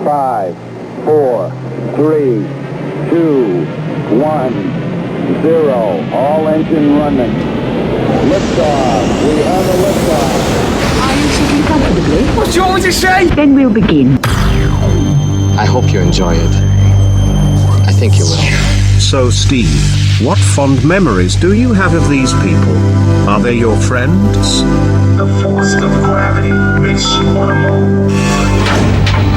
5, 4, 3, 2, 1, 0. All engine running. Liftoff. We have a liftoff. Are you sitting comfortably? What do you want me to say? Then we'll begin. I hope you enjoy it. I think you will. So, Steve, what fond memories do you have of these people? Are they your friends? The force of gravity makes you want to move.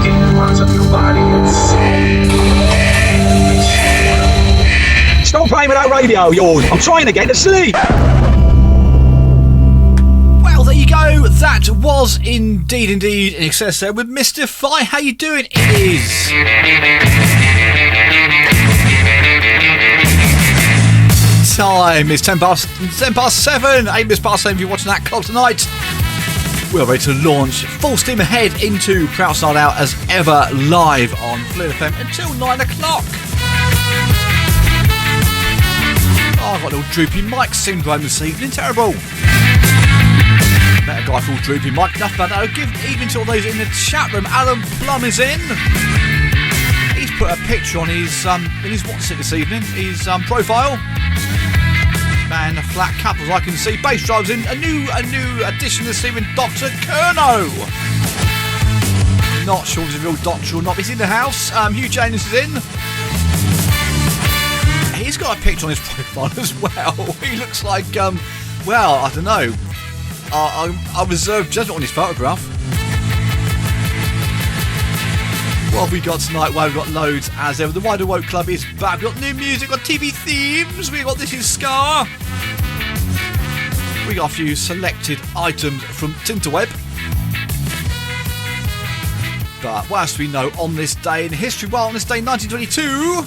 It runs up your body and Stop playing with that radio of yours. I'm trying to get to sleep. Well, there you go. That was indeed in excess there with Mr. Fi. How you doing? It is time. It's 10 past 7. 8 minutes past 7 if you're watching that clock tonight. We're ready to launch full steam ahead into Prout Night Out as ever live on Phluid FM until 9 o'clock. Oh, I've got a little droopy mic syndrome home this evening. Terrible. Met a guy called Droopy Mike. Enough about that. Give even to all those in the chat room. Alan Plum is in. He's put a picture on his what's it this evening? His profile. Man, the flat couples I can see. Bass drives in. A new addition this evening. Dr. Kerno. Not sure if he's a real doctor or not. He's in the house. Hugh Janus is in. He's got a picture on his profile as well. He looks like well, I don't know. I reserve judgment on his photograph. What have we got tonight? Well, we've got loads as ever. The Wide Awoke Club is back. We've got new music, we've got TV themes, we've got This Is Ska. We got a few selected items from Tinterweb. But what else do we know on this day in history? Well, on this day 1922...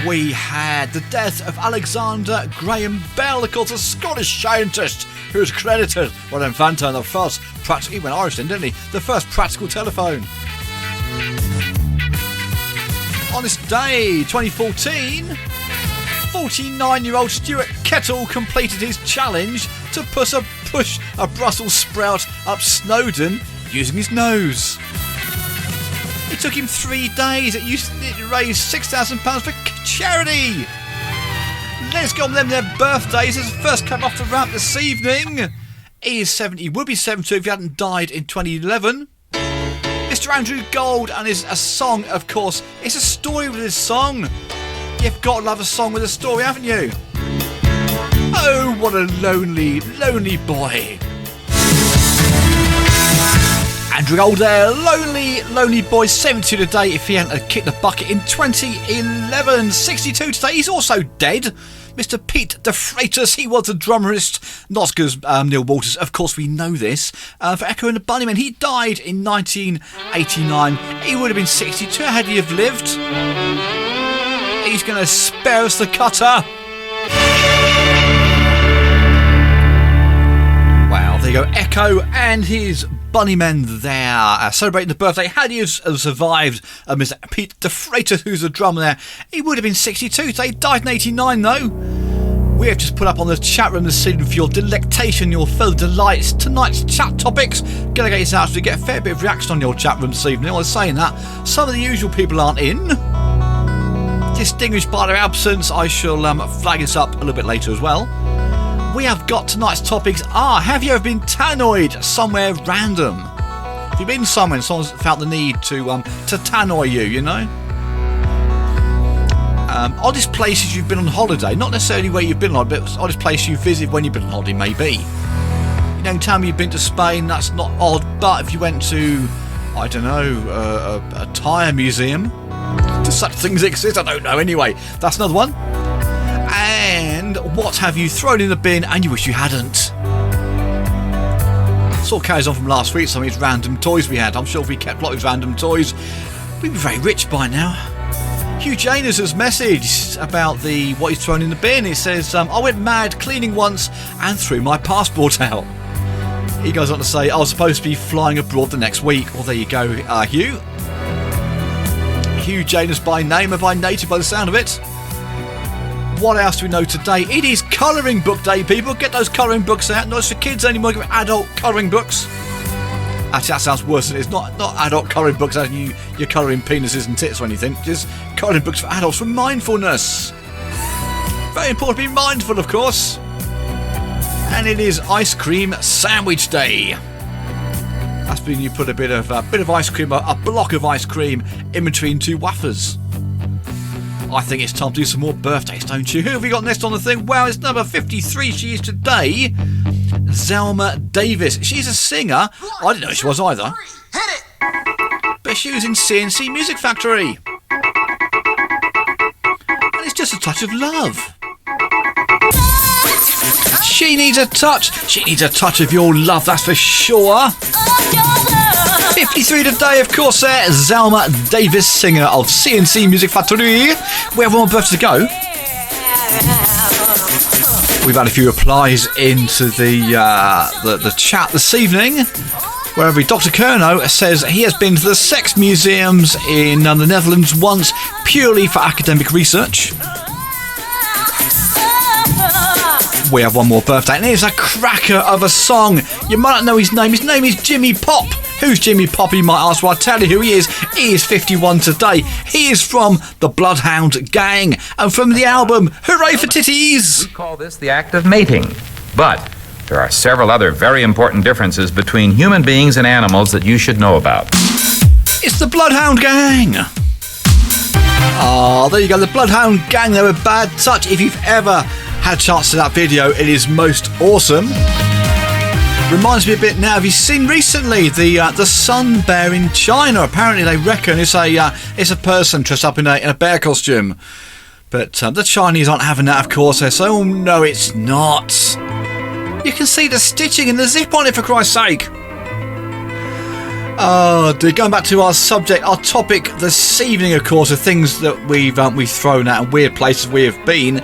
we had the death of Alexander Graham Bell, of course, a Scottish scientist who was credited with inventing the first practical, he went Irish then, didn't he? The first practical telephone. On this day, 2014, 49-year-old Stuart Kettle completed his challenge to push a Brussels sprout up Snowdon using his nose. It took him 3 days. It raised £6,000 for charity. Let's go on them their birthdays. This is the first come off the ramp this evening. He is 70. He would be 72 if he hadn't died in 2011. Mr. Andrew Gold and a song, of course. It's a story with his song. You've got to love a song with a story, haven't you? Oh, what a lonely, lonely boy. Andrew Gold there, lonely boy, 72 today if he hadn't kicked the bucket in 2011. 62 today, he's also dead. Mr. Pete De Freitas, he was a drummerist, not as good as Neil Walters, of course we know this, for Echo and the Bunnymen. He died in 1989, he would have been 62 had he have lived. He's going to spare us the cutter. Wow, there you go, Echo and his Bunnymen there, celebrating the birthday. Had he survived Mr. Pete De Freitas, who's a drummer there, he would have been 62. They died in 89 though. We have just put up on the chat room this evening for your delectation, your further delights. Tonight's chat topics, gonna get you out to get a fair bit of reaction on your chat room this evening. I was saying that some of the usual people aren't in, distinguished by their absence. I shall flag this up a little bit later as well. We have got tonight's topics have you ever been tannoyed somewhere random? Have you been somewhere and someone's felt the need to tannoy you, you know? Oddest places you've been on holiday, not necessarily where you've been on, but oddest place you visited when you've been on holiday maybe. You don't tell me you've been to Spain, that's not odd, but if you went to, I don't know, a tyre museum, do such things exist? I don't know anyway, that's another one. And what have you thrown in the bin and you wish you hadn't? Sort of carries on from last week, some of these random toys we had. I'm sure if we kept a lot of random toys, we'd be very rich by now. Hugh Janus' message about what he's thrown in the bin. It says, I went mad cleaning once and threw my passport out. He goes on to say, I was supposed to be flying abroad the next week. Well, there you go, Hugh. Hugh Janus by name and by nature by the sound of it. What else do we know today? It is colouring book day, people. Get those colouring books out. Not just for kids anymore, give adult colouring books. Actually, that sounds worse than it is. Not adult colouring books as you're colouring penises and tits or anything. Just colouring books for adults for mindfulness. Very important to be mindful, of course. And it is ice cream sandwich day. That's when you put a bit of ice cream, a block of ice cream in between two wafers. I think it's time to do some more birthdays, don't you? Who have we got next on the thing? Well, it's number 53. She is today Zelma Davis. She's a singer. I didn't know she was either. But she was in CNC Music Factory. And it's just a touch of love. She needs a touch. She needs a touch of your love, that's for sure. 53 today, of course, Zelma Davis, singer of CNC Music Factory. We have one birthday to go. We've had a few replies into the chat this evening, where Dr. Kerno says he has been to the sex museums in the Netherlands once, purely for academic research. We have one more birthday, and here's a cracker of a song. You might not know his name. His name is Jimmy Pop. Who's Jimmy Pop, you might ask? Well, I'll tell you who he is. He is 51 today. He is from the Bloodhound Gang, and from the album Hooray for Titties. We call this the act of mating, but there are several other very important differences between human beings and animals that you should know about. It's the Bloodhound Gang. Oh, there you go, the Bloodhound Gang. They were Bad Touch. If you've ever had a chance to that video, it is most awesome. Reminds me a bit now. Have you seen recently the sun bear in China? Apparently, they reckon it's a person dressed up in a bear costume. But the Chinese aren't having that, of course. They say, "Oh no, it's not." You can see the stitching and the zip on it, for Christ's sake. Oh dear. Going back to our subject, our topic this evening, of course, are things that we've thrown out and weird places we have been.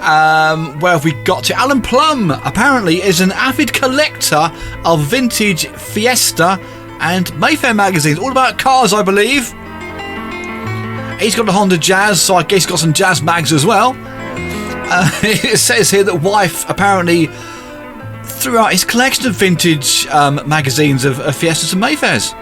Where have we got to? Alan Plum apparently is an avid collector of vintage Fiesta and Mayfair magazines, all about cars, I believe. He's got a Honda Jazz, so I guess he's got some jazz mags as well. It says here that wife apparently threw out his collection of vintage magazines of Fiestas and Mayfairs.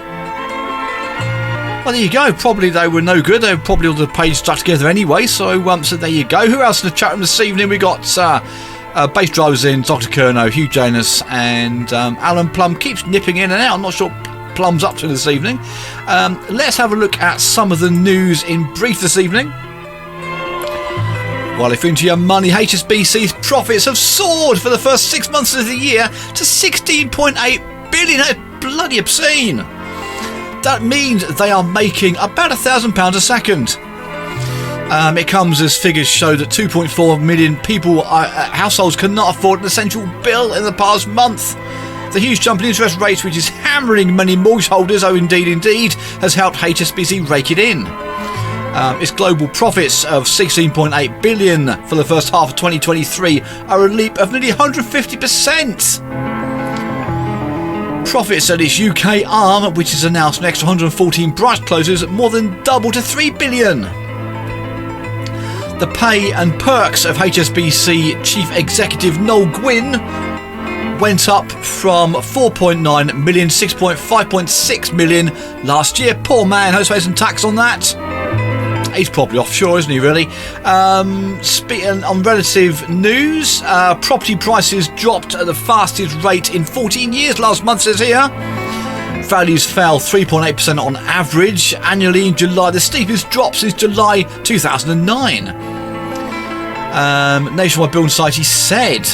Well, there you go. Probably they were no good. They were probably all the pages stuck together anyway. So there you go. Who else in the chat room this evening? We got Bass Drivers in, Dr. Kerno, Hugh Janus, and Alan Plum keeps nipping in and out. I'm not sure what Plum's up to this evening. Let's have a look at some of the news in brief this evening. Well, if into your money, HSBC's profits have soared for the first 6 months of the year to 16.8 billion. That's bloody obscene. That means they are making about £1,000 a second. It comes as figures show that 2.4 million people, households, cannot afford an essential bill in the past month. The huge jump in interest rates, which is hammering many mortgage holders, indeed, has helped HSBC rake it in. Its global profits of 16.8 billion for the first half of 2023 are a leap of nearly 150%. Profits at its UK arm, which has announced an extra 114 branch closures, more than double to 3 billion. The pay and perks of HSBC Chief Executive Noel Gwynn went up from 4.9 million to 5.6 million last year. Poor man, has to pay some tax on that. He's probably offshore, isn't he, really? Speaking on relative news, property prices dropped at the fastest rate in 14 years last month, says here. Values fell 3.8% on average annually in July, the steepest drop since July 2009. Nationwide Building Society said.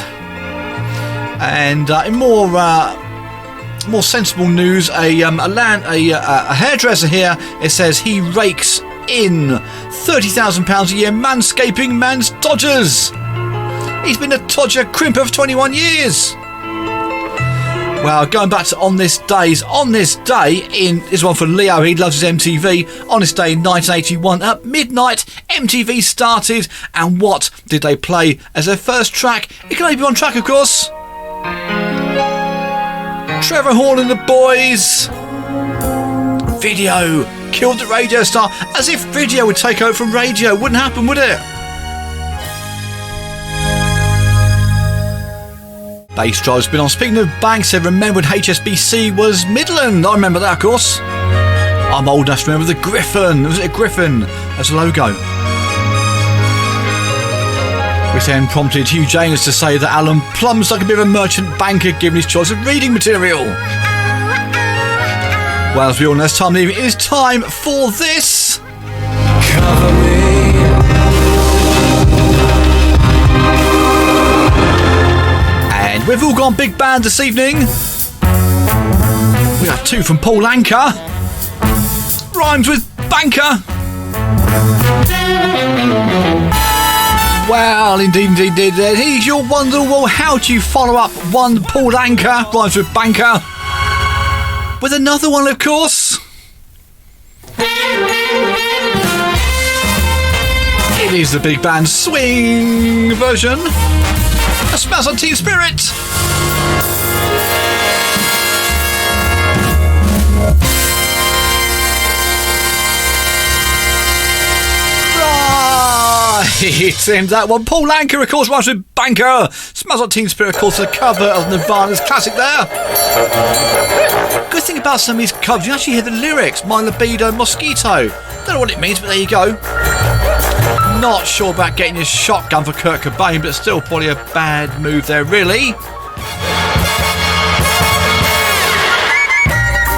And in more sensible news, a hairdresser here, it says he rakes in £30,000 a year manscaping man's Dodgers. He's been a Dodger crimper for 21 years. Well, going back to on this day, this one for Leo, he loves his MTV. On this day in 1981, at midnight, MTV started, and what did they play as their first track? It can only be one track, of course. Trevor Horn and the Boys. Video killed the radio star, as if video would take over from radio. Wouldn't happen, would it? Bass Drive's been on. Speaking of Banks, I remembered HSBC was Midland. I remember that, of course. I'm old enough to remember the Griffin. Was it a Griffin as a logo? Which then prompted Hugh Janus to say that Alan Plum's like a bit of a merchant banker given his choice of reading material. Well, as we all know, this time of the evening, it is time for this. Cover me. And we've all gone big band this evening. We have two from Paul Anka. Rhymes with banker. Well, indeed. Here's your wonder. Well, how do you follow up one Paul Anka, rhymes with banker, with another one, of course? It is the big band swing version. A smash on Team Spirit. It's in that one. Paul Anka, of course, rhymes with banker. Smells like Teen Spirit, of course, the cover of Nirvana's classic there. Good thing about some of these covers, you actually hear the lyrics. My libido, mosquito. Don't know what it means, but there you go. Not sure about getting your shotgun for Kurt Cobain, but still probably a bad move there, really.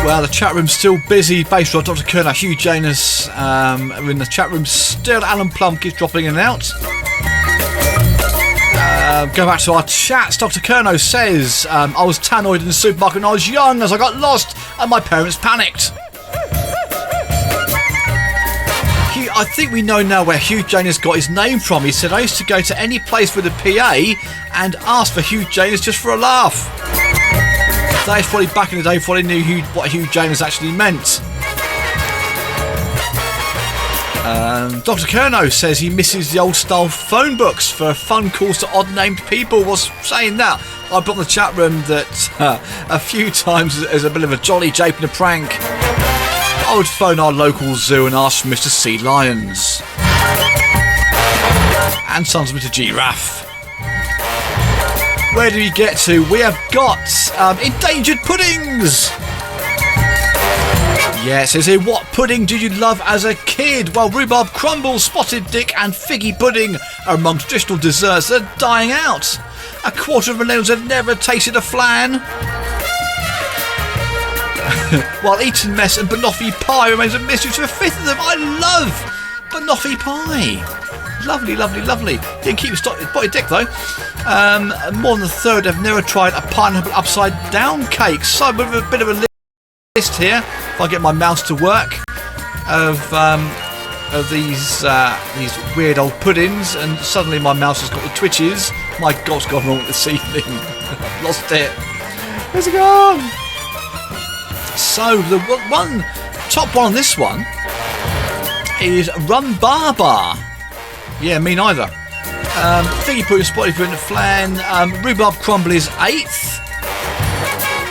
Well, the chat room's still busy. Bass Rod, Dr. Kerner, Hugh Janus are in the chat room still. Alan Plum keeps dropping in and out. Go back to our chats. Dr. Kerno says, I was tannoyed in the supermarket when I was young as I got lost and my parents panicked. I think we know now where Hugh Janus got his name from. He said, I used to go to any place with a PA and ask for Hugh Janus just for a laugh. That's probably back in the day before they knew what Hugh Janus actually meant. Dr. Kerno says he misses the old style phone books for fun calls to odd named people. Was saying that I put in the chat room that a few times as a bit of a jolly jape and a prank, I would phone our local zoo and ask for Mr. Sea Lions and sons of Mr. Giraffe. Where do we get to? We have got endangered puddings. Yes, it says here, what pudding did you love as a kid? Well, rhubarb crumbles, spotted dick and figgy pudding are among traditional desserts that are dying out. A quarter of millennials have never tasted a flan. While Eton mess and banoffee pie remains a mystery to a fifth of them. I love banoffee pie. Lovely. Didn't keep spotted dick though. More than a third have never tried a pineapple upside down cake. So a bit of a list here, if I get my mouse to work, of these weird old puddings, and suddenly my mouse has got the twitches. My God, what's gone wrong this evening? I've lost it. Where's it gone? So the top one on this one is Rumbaba. Yeah, me neither. Figgy pudding, spotted pudding, flan. Rhubarb crumble is 8th.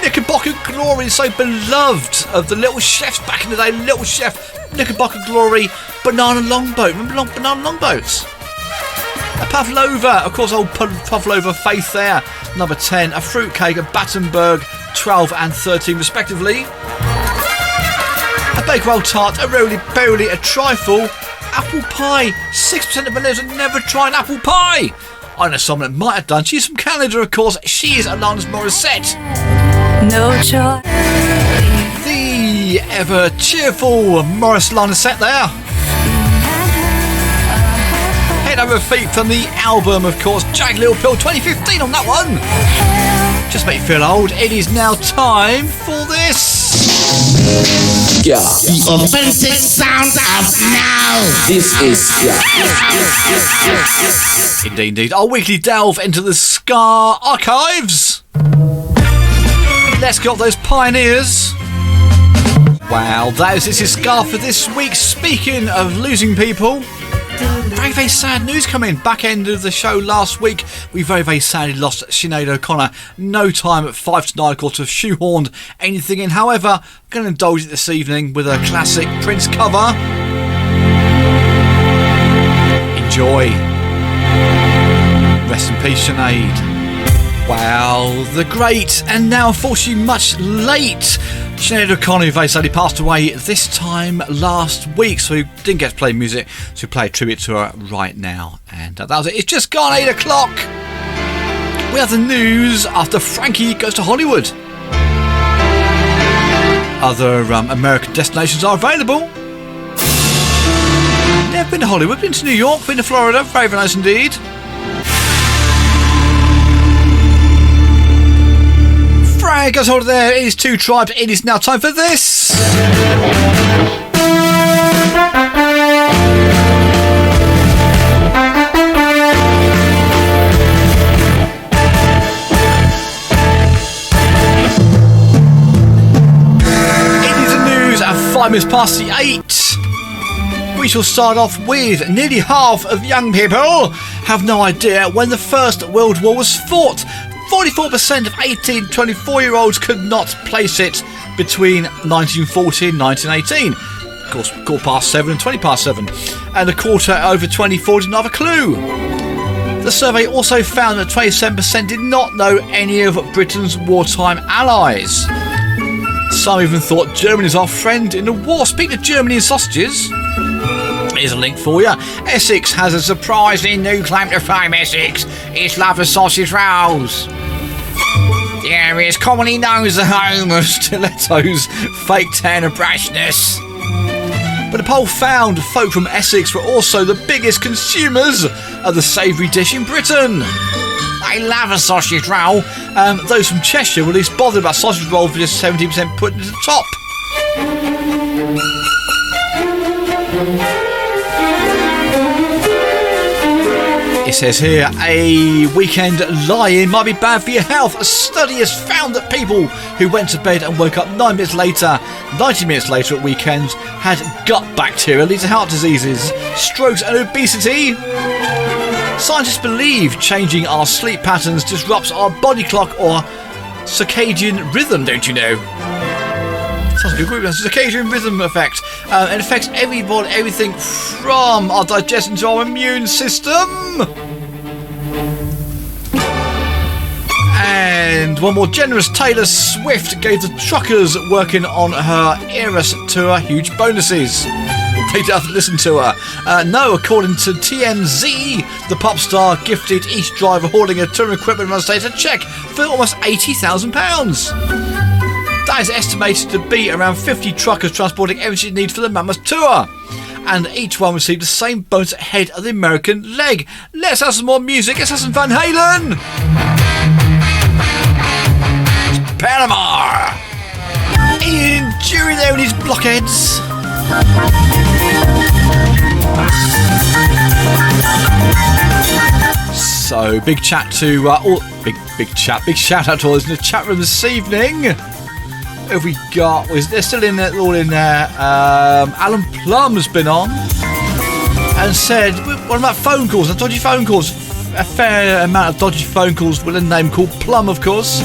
Knickerbocker Glory is so beloved of the little chefs back in the day. Little Chef, Knickerbocker Glory, Banana Longboat. Remember Banana Longboats? A Pavlova, of course, old Pavlova Faith there. Number 10. A fruitcake, a Battenberg, 12 and 13 respectively. A Bakewell tart, a roly-poly, a trifle. Apple pie. 6% of millennials have never tried apple pie. I know someone that might have done. She's from Canada, of course. She is Alanis Morissette. No choice. The ever cheerful Morris Lanisette there. Head over feet from the album, of course. Jagged Little Pill 2015 on that one. Just make you feel old. It is now time for this. Yeah. The authentic sound of now. This is Ska. Indeed. Our weekly delve into the Ska archives. Let's get those pioneers. Wow, this is Ska for this week. Speaking of losing people, very, very sad news coming. Back end of the show last week, we very, very sadly lost Sinead O'Connor. No time at 5 to 9 o'clock to have shoehorned anything in. However, I'm going to indulge it this evening with a classic Prince cover. Enjoy. Rest in peace, Sinead. Wow, the great and now unfortunately much late Sinead O'Connor, very sadly passed away this time last week, so we didn't get to play music, so we play a tribute to her right now. And that was it. It's just gone 8 o'clock. We have the news after Frankie goes to Hollywood. Other American destinations are available. Never been to Hollywood, been to New York, been to Florida, very, very nice indeed. Frank goes hold there. It is Two Tribes. It is now time for this. It is the news at 5 minutes past the 8. We shall start off with nearly half of young people have no idea when the First World War was fought. 44% of 18 to 24-year-olds could not place it between 1940 and 1918. Of course, 7:15 and 7:20. And a quarter over 24 didn't have a clue. The survey also found that 27% did not know any of Britain's wartime allies. Some even thought Germany is our friend in the war. Speaking of Germany and sausages, here's a link for you. Essex has a surprising new claim to fame, Essex. It's love of sausage rolls. The area is commonly known as the home of stilettos, fake tan and brashness. But the poll found folk from Essex were also the biggest consumers of the savoury dish in Britain. They love a sausage roll. Those from Cheshire were least bothered about sausage rolls, with just 70% put into the top. It says here, a weekend lie-in might be bad for your health. A study has found that people who went to bed and woke up 90 minutes later at weekends had gut bacteria, leading to heart diseases, strokes and obesity. Scientists believe changing our sleep patterns disrupts our body clock or circadian rhythm, don't you know? Sounds like a group. Circadian rhythm effect. It affects everything from our digestion to our immune system. And one more generous, Taylor Swift gave the truckers working on her Eras tour huge bonuses. They don't listen to her. No, according to TMZ, the pop star gifted each driver hauling her touring equipment on stage a cheque for almost £80,000. That is estimated to be around 50 truckers transporting everything they need for the Mammoth tour. And each one received the same bonus ahead of the American leg. Let's have some more music. Let's have some Van Halen. It's Panama. Ian Jury there with his blockheads. So big chat to big shout out to all those in the chat room this evening. Who have we got? They're still in there, all in there. Alan Plum's been on and said, what about phone calls? Dodgy phone calls. A fair amount of dodgy phone calls with a name called Plum, of course.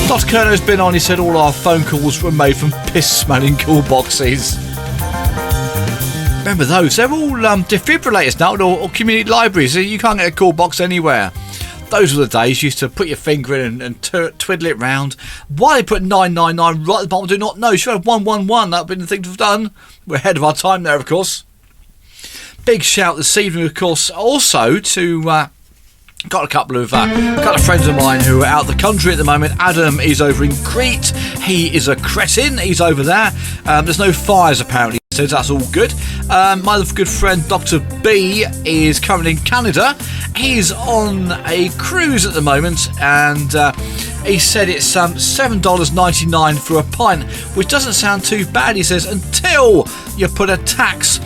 Dr. Kerno's been on. He said all our phone calls were made from piss-smelling call boxes. Remember those? They're all defibrillators now, or community libraries. You can't get a call box anywhere. Those were the days you used to put your finger in and twiddle it round. Why they put 999 right at the bottom, I do not know. Should have 111. That would have been the thing to have done. We're ahead of our time there, of course. Big shout this evening, of course, also to got a couple of friends of mine who are out the country at the moment. Adam is over in Crete. He is a cretin. He's over there. There's no fires apparently, so that's all good. My other good friend Dr. B is currently in Canada. He's on a cruise at the moment, and he said it's $7.99 for a pint, which doesn't sound too bad, he says, until you put a tax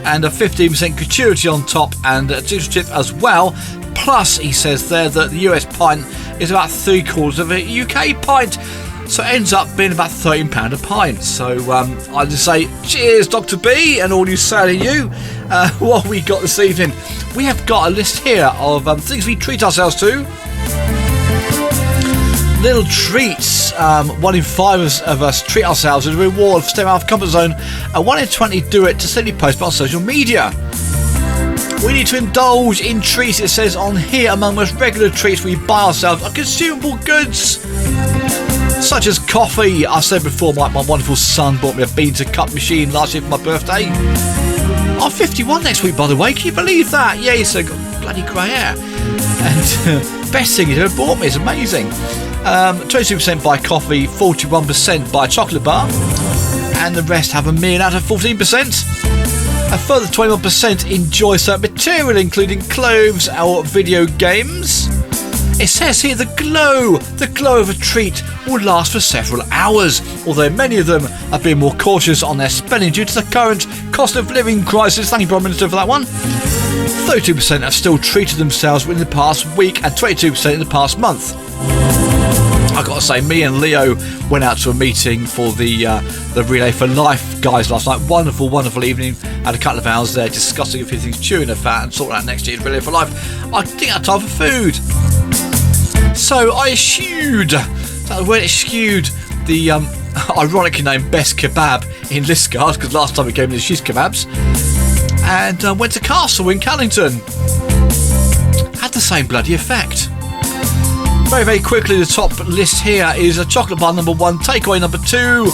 and a 15% gratuity on top and a digital tip as well. Plus, he says there that the US pint is about 3/4 of a UK pint, so it ends up being about £13 a pint. So I just say cheers, Dr. B, and all you sailing you. What we got this evening? We have got a list here of things we treat ourselves to. Little treats. 1 in 5 of us treat ourselves as a reward for stepping out of the comfort zone, and 1 in 20 do it to simply post on social media. We need to indulge in treats, it says on here. Among most regular treats we buy ourselves are consumable goods, such as coffee. I said before, my wonderful son bought me a bean to cup machine last year for my birthday. I'm 51 next week, by the way. Can you believe that? Yeah, he's got bloody grey hair. And best thing he's ever bought me. It's amazing. 22% buy coffee, 41% buy chocolate bar, and the rest have a meal out of 14%. A further 21% enjoy certain material, including clothes or video games. It says here the glow of a treat will last for several hours, although many of them have been more cautious on their spending due to the current cost of living crisis. Thank you, Prime Minister, for that one. 32% have still treated themselves within the past week and 22% in the past month. I've got to say, me and Leo went out to a meeting for the Relay for Life guys last night. Wonderful, wonderful evening. Had a couple of hours there discussing a few things, chewing the fat and sorting out next year's Relay for Life. I think I had time for food. So I eschewed the ironically named Best Kebab in Liscard, because last time it gave me the shish kebabs, and went to Castle in Callington. Had the same bloody effect. Very, very quickly, the top list here is a chocolate bar number 1, takeaway number 2,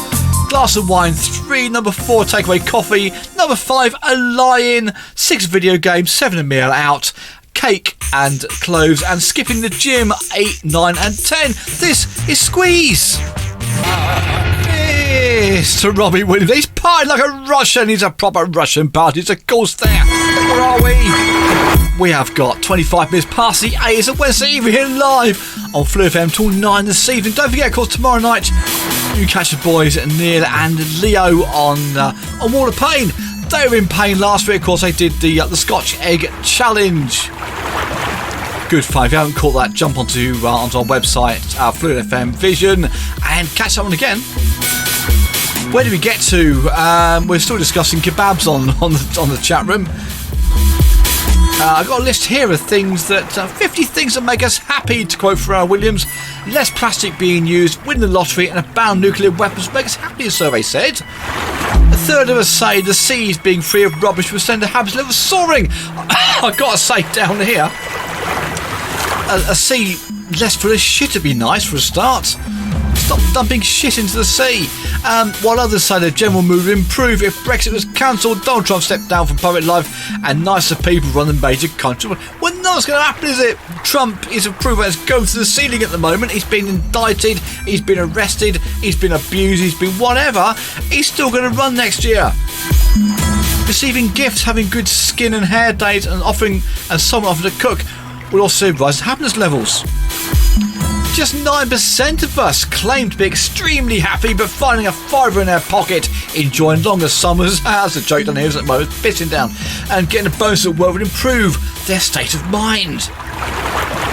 glass of wine 3, number 4, takeaway coffee, number 5, a lie-in, 6 video games, 7 a meal out, cake and clothes, and skipping the gym 8, 9 and 10. This is Squeeze. Mr. Robbie Williams, he's partying like a Russian. He's a proper Russian party. It's of course there. Where are we? We have got 25 minutes past the 8. It's a Wednesday evening here live on Phluid FM till 9 this evening. Don't forget, of course, tomorrow night you catch the boys Neil and Leo on L.Paine. They were in pain last week. Of course, they did the Scotch Egg Challenge. Good fun. If you haven't caught that, jump onto our website, Phluid FM Vision, and catch that one again. Where did we get to? We're still discussing kebabs on the chat room. I've got a list here of things that 50 things that make us happy, to quote Pharrell Williams. Less plastic being used, winning the lottery, and abound nuclear weapons make us happy, the survey said. A third of us say the seas being free of rubbish will send a happiness level soaring. I've got to say, down here, a sea less full of shit would be nice for a start. Stop dumping shit into the sea. While others say the general mood would improve if Brexit was cancelled, Donald Trump stepped down from public life, and nicer people run the major country. Well, no, what's going to happen, is it? Trump is approval is going to the ceiling at the moment. He's been indicted, he's been arrested, he's been abused, he's been whatever. He's still going to run next year. Receiving gifts, having good skin and hair days, and someone offering to cook will also rise happiness levels. Just 9% of us claim to be extremely happy, but finding a fiver in their pocket, enjoying longer summers, that's a joke down here, isn't it, Mo? It's pissing down, and getting a bonus at work would improve their state of mind.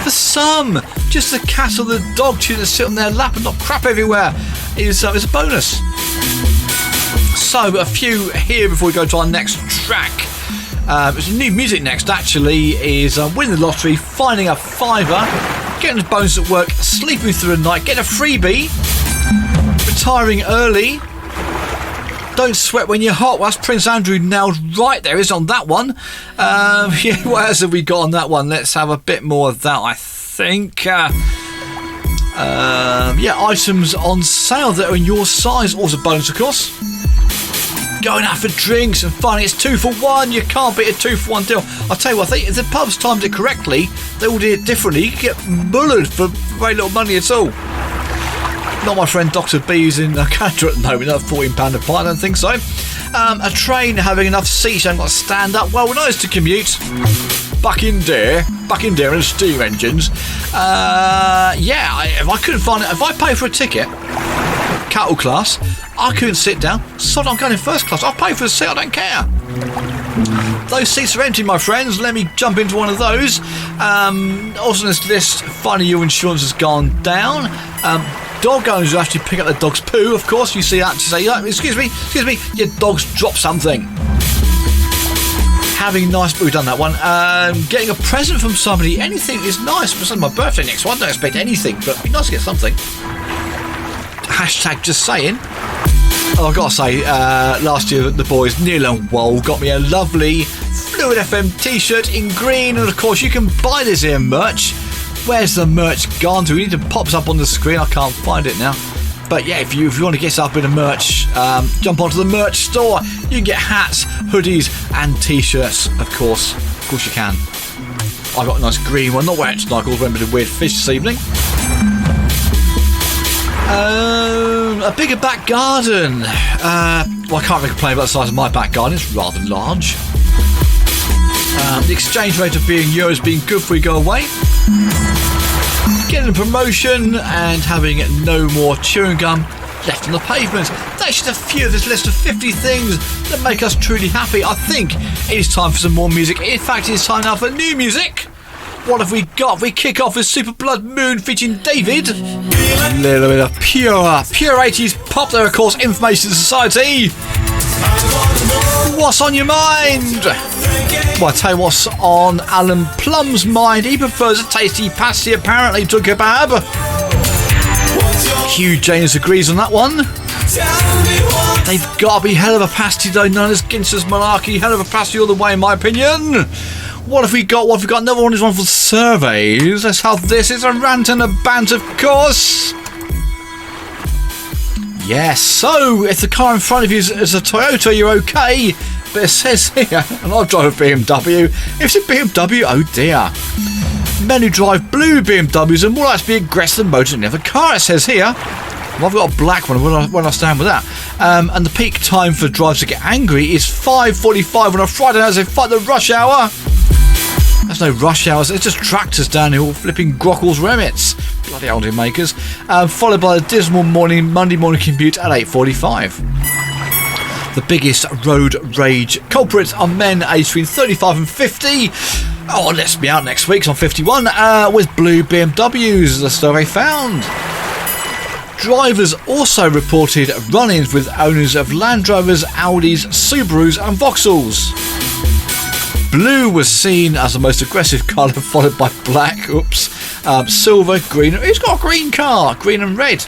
For some, just the cat or the dog to sit on their lap and not crap everywhere is a bonus. So, a few here before we go to our next track. It's new music next, actually, is winning the lottery, finding a fiver, getting a bonus at work, sleeping through the night, getting a freebie, retiring early, don't sweat when you're hot. Well, that's Prince Andrew nailed right there, is on that one. Yeah, what else have we got on that one? Let's have a bit more of that, I think. Yeah, items on sale that are in your size, also bonus, of course. Going out for drinks and fun, it's 2 for 1. You can't beat a 2 for 1 deal. I'll tell you what, if the pubs timed it correctly, they all did it differently. You could get mullered for very little money at all. Not my friend Dr. B, who's in Canada at the moment, another £14 a pint, I don't think so. A train having enough seats, you haven't got to stand up. Well, nice to commute. Back in there and steam engines. If I couldn't find it, if I pay for a ticket, cattle class, I couldn't sit down. So I'm going in first class. I'll pay for a seat, I don't care. Those seats are empty, my friends. Let me jump into one of those. Also on this list, finding your insurance has gone down. Dog owners who actually pick up their dog's poo, of course. You see that to say, excuse me, your dog's dropped something. Having nice, we've done that one. Getting a present from somebody, anything is nice. It's my birthday next one. I don't expect anything, but it'd be nice to get something. Hashtag just saying. Oh, I've got to say, last year the boys Neil and Woll got me a lovely Phluid FM t-shirt in green, and of course you can buy this here merch. Where's the merch gone to? We need to pop up on the screen. I can't find it now. But yeah, if you want to get up in a merch, jump onto the merch store. You can get hats, hoodies, and t-shirts. Of course you can. I got a nice green one. Not wearing it tonight. I remember the weird fish this evening. A bigger back garden. Well, I can't really complain about the size of my back garden. It's rather large. The exchange rate of being euros being good before you go away. Getting a promotion and having no more chewing gum left on the pavement. That's just a few of this list of 50 things that make us truly happy. I think it is time for some more music. In fact, it's time now for new music. What have we got? We kick off with Super Blood Moon featuring David. A little bit of pure 80s pop there, of course. Information Society. What's on your mind? Well, I tell you what's on Alan Plum's mind. He prefers a tasty pasty apparently to kebab. Hugh James agrees on that one. They've got to be hell of a pasty though, known as Ginster's Malarkey. Hell of a pasty all the way in my opinion. What have we got? What have we got? Another one is one for surveys. Let's have this. It's a rant and a bant, of course. Yes, so if the car in front of you is a Toyota, you're okay. But it says here, and I drive a BMW, if it's a BMW, oh dear. Men who drive blue BMWs are more likely to be aggressive than motoring in the other car, it says here. Well, I've got a black one, when I stand with that. And the peak time for drivers to get angry is 5:45 on a Friday night as they fight the rush hour. There's no rush hours, it's just tractors down here all flipping Grockles remits. Bloody holiday makers. Followed by the dismal Monday morning commute at 8:45. The biggest road rage culprits are men aged between 35 and 50. Oh, let's be out next week, so I'm 51, with blue BMWs, the survey found. Drivers also reported run-ins with owners of Land Rovers, Audis, Subarus and Vauxhalls. Blue was seen as the most aggressive colour, followed by black, silver, green. Who's got a green car? Green and red.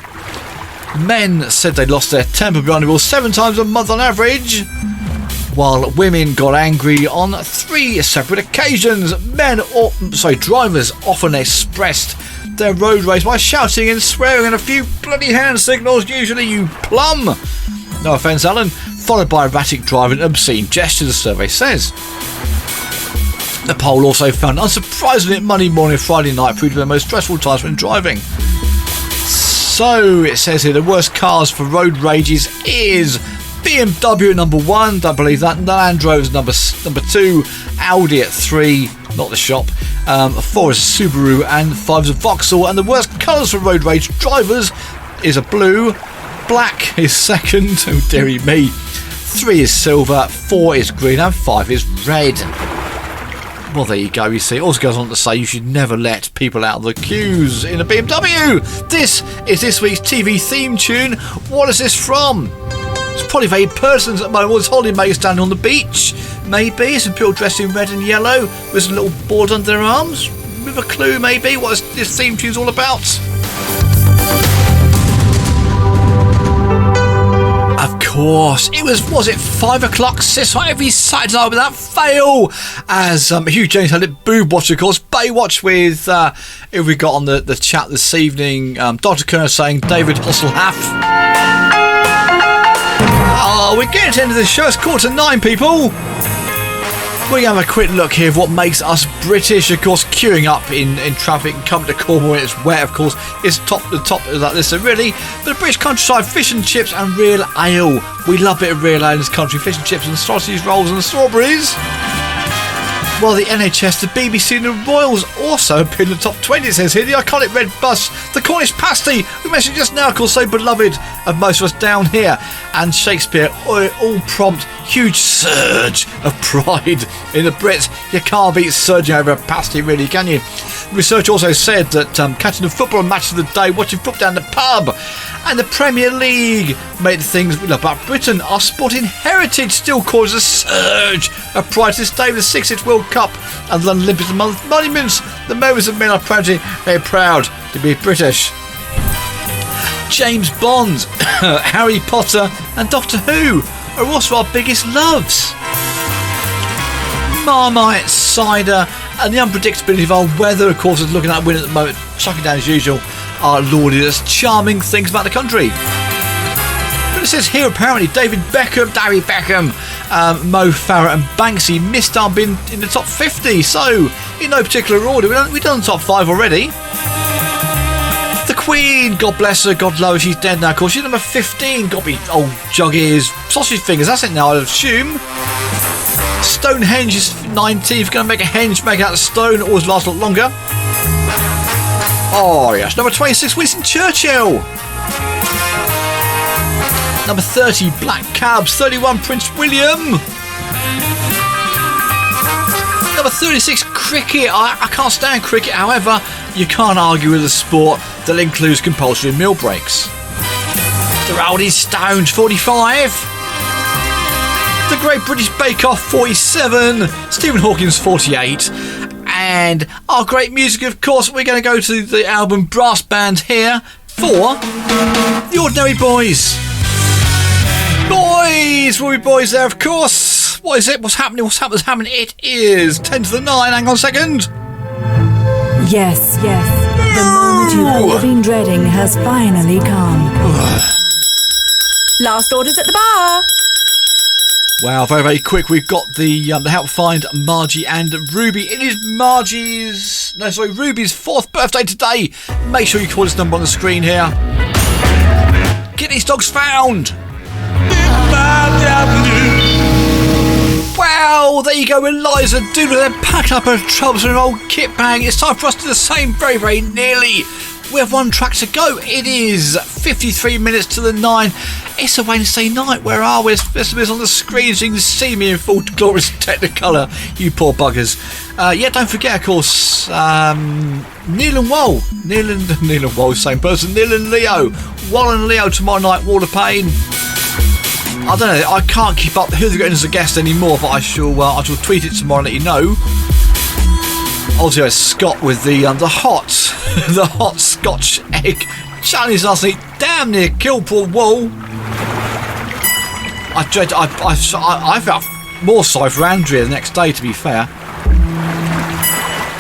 Men said they lost their temper behind the wheel 7 times a month on average, while women got angry on 3 separate occasions. Drivers often expressed their road rage by shouting and swearing and a few bloody hand signals, usually you plum. No offence, Alan. Followed by erratic driving and obscene gestures, the survey says. The poll also found, unsurprisingly, that Monday morning and Friday night proved to be the most stressful times when driving. So it says here the worst cars for road rages is BMW at number 1, don't believe that. Land Rover's number 2, Audi at 3, not the shop. 4 is a Subaru and 5 is a Vauxhall. And the worst colours for road rage drivers is a blue, black is second, oh dearie me. 3 is silver, 4 is green and 5 is red. Well, there you go, you see. It also goes on to say you should never let people out of the queues in a BMW. This is this week's TV theme tune. What is this from? It's probably very personal at the moment. It's holidaymakers standing on the beach. Maybe some people dressed in red and yellow with some little board under their arms. With a clue, maybe, what this theme tune's all about. Of course, it was it 5 o'clock, sis, every Saturday night without fail, as Hugh James had it boob watch, of course, Baywatch with, who we got on the chat this evening, Dr. Kerner saying David Hasselhoff. Oh, we're getting to the end of the show, it's 8:45, people. We're going to have a quick look here of what makes us British. Of course, queuing up in traffic and coming to Cornwall when it's wet, of course, is the top of that list, so really. But the British countryside, fish and chips and real ale. We love a bit of real ale in this country. Fish and chips and sausage rolls and strawberries. While the NHS, the BBC and the Royals also appear in the top 20, it says here. The iconic red bus, the Cornish pasty, we mentioned just now, of course, so beloved of most of us down here, and Shakespeare all prompt huge surge of pride in the Brits. You can't beat surging over a pasty, really, can you? Research also said that catching the football match of the day, watching football down the pub, and the Premier League made the things we love about Britain. Our sporting heritage still causes a surge of pride to this day with the 6th World Cup and the London Olympics and monuments. The members of men are very proud to be British. James Bond, Harry Potter and Doctor Who are also our biggest loves. Marmite, cider and the unpredictability of our weather, of course, is looking at wind at the moment, chucking down as usual, are lauded as charming things about the country. But it says here apparently David Beckham, Mo Farah and Banksy missed our bin in the top 50, so in no particular order, we've done the top 5 already. The Queen, God bless her, God love her, she's dead now of course, she's number 15, got me old jug ears, sausage fingers, that's it now I'd assume. Stonehenge is 19th, going to make a henge, make it out of stone, always lasts a lot longer. Oh yes, number 26, Winston Churchill. Number 30, Black Cabs. 31, Prince William. Number 36, cricket. I can't stand cricket, however, you can't argue with a sport that includes compulsory meal breaks. The Rolling Stones, 45. The Great British Bake Off, 47. Stephen Hawking's 48. And our great music, of course, we're going to go to the album Brass Band here for The Ordinary Boys. Boys! Will be boys there, of course. What is it? What's happening? What's happening? It is 10 to the 9. Hang on a second. Yes. The moment you've all been dreading has finally come. Last orders at the bar. Wow, very, very quick. We've got the help find Margie and Ruby. It is Ruby's 4th birthday today. Make sure you call this number on the screen here. Get these dogs found. Wow, there you go, Eliza Doodle. They're packed up her troubles in an old kit bag. It's time for us to do the same, very, very nearly. We have one track to go. It is 53 minutes to the 9. It's a Wednesday night. Where are we? It's on the screen so you can see me in full glorious Technicolor. You poor buggers. Don't forget, of course, Neil and Woll. Neil and Woll, same person. Neil and Leo. Woll and Leo tomorrow night, Wall-of-Pain. I don't know, I can't keep up who they're getting as a guest anymore, but I shall tweet it tomorrow and let you know. Also, Scott with the hot Scotch egg challenge last night. Damn near killed poor Wool. I felt more sorry for Andrea the next day, to be fair.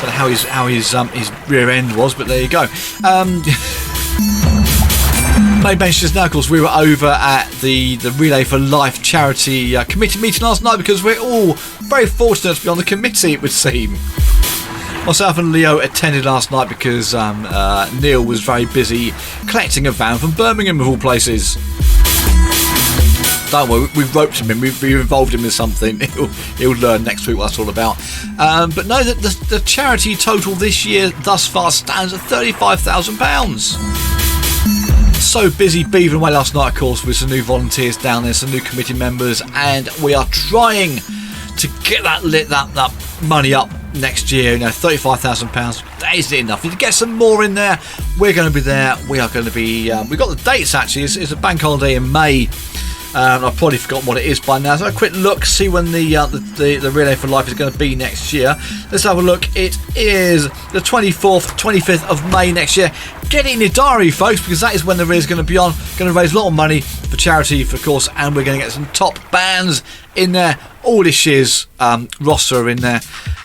Don't know how his rear end was, but there you go. Made mention just now, of course, we were over at the Relay for Life charity committee meeting last night because we're all very fortunate to be on the committee, it would seem. Myself and Leo attended last night because Neil was very busy collecting a van from Birmingham, of all places. Don't worry, we've roped him in, we've involved him in something. He'll learn next week what that's all about. But no, the charity total this year thus far stands at £35,000. So busy beavering away last night, of course, with some new volunteers down there, some new committee members, and we are trying to get that money up next year. £35,000. That isn't enough. If you get some more in there, we're going to be there. We are going to be. We've got the dates actually. It's a bank holiday in May. I've probably forgotten what it is by now. So a quick look, see when the Relay for Life is going to be next year. Let's have a look. It is the 24th, 25th of May next year. Get it in your diary, folks, because that is when the relay is going to be on. Going to raise a lot of money for charity, of course, and we're going to get some top bands in there. All this year's roster in there,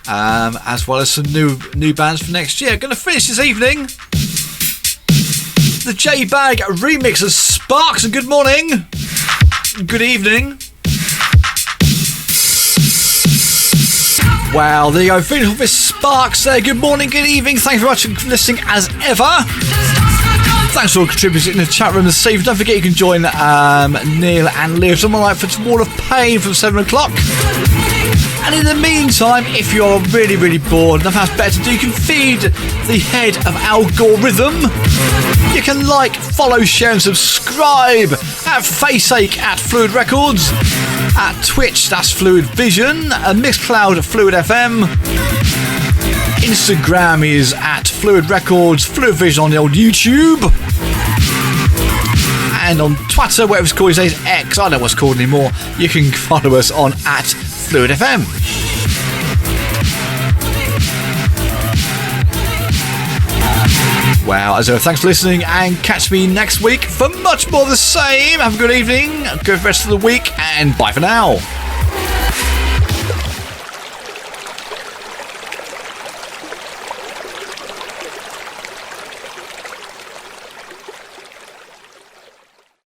as well as some new bands for next year. Going to finish this evening. The J-Bag remix of Sparks, and good morning. Good evening. Wow, there you go. Finish off with Sparks there. Good morning, good evening. Thanks very much for listening as ever. Thanks for all contributing in the chat room this evening. Don't forget you can join Neil and Leo tomorrow night for Wall-of-Pain from 7 o'clock. And in the meantime, if you're really, really bored, nothing else better to do, you can feed the head of algorithm. You can like, follow, share and subscribe at Faceache at Phluid Records, at Twitch, that's Phluid Vision, Mixcloud at Phluid FM, Instagram is at Phluid Records, Phluid Vision on the old YouTube, and on Twitter, whatever it's called these days, X, I don't know what's called anymore, you can follow us on at Phluid FM. Wow, as ever, thanks for listening, and catch me next week for much more of the same. Have a good evening, a good rest of the week, and bye for now.